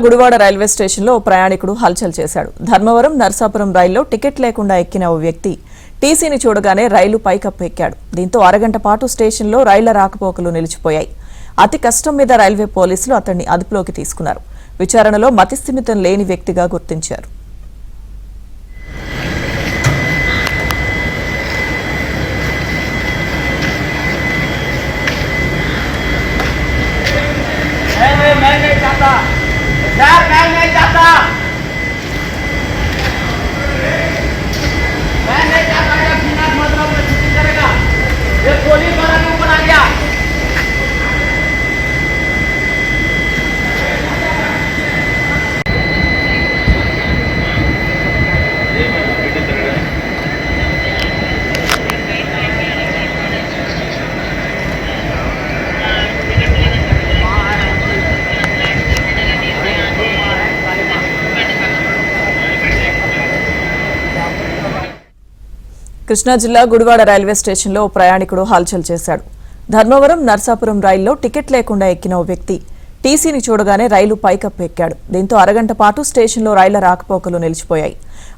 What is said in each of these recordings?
Gudivada railway స్టేషన్లో ప్రయాణికుడు హల్చల్ చేశాడు. ధర్మవరం నర్సాపురం రైల్లో టికెట్ లేకుండా ఎక్కిన ఓ వ్యక్తి టీసీని చూడగానే రైలు పైకప్పు ఎక్కాడు. దీంతో అరగంట పాటు స్టేషన్లో రైళ్ల రాకపోకలు నిలిచిపోయాయి. అతి కష్టం మీద రైల్వే పోలీసులు అతన్ని అదుపులోకి తీసుకున్నారు. విచారణలో మతిస్థిమితం లేని వ్యక్తిగా గుర్తించారు. కృష్ణా జిల్లా గుడివాడ రైల్వే స్టేషన్లో ప్రయాణికుడు హల్చల్ చేశాడు. ధర్మవరం నర్సాపురం రైల్లో టికెట్ లేకుండా ఎక్కిన ఓ వ్యక్తి టీసీని చూడగానే రైలు పైకప్పు ఎక్కాడు. దీంతో అరగంట పాటు స్టేషన్లో రైళ్ల రాకపోకలు నిలిచిపోయాయి.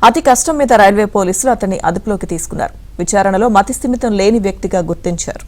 అతి కష్టం మీద రైల్వే పోలీసులు అతన్ని అదుపులోకి తీసుకున్నారు. విచారణలో మతిస్థిమితం లేని వ్యక్తిగా గుర్తించారు.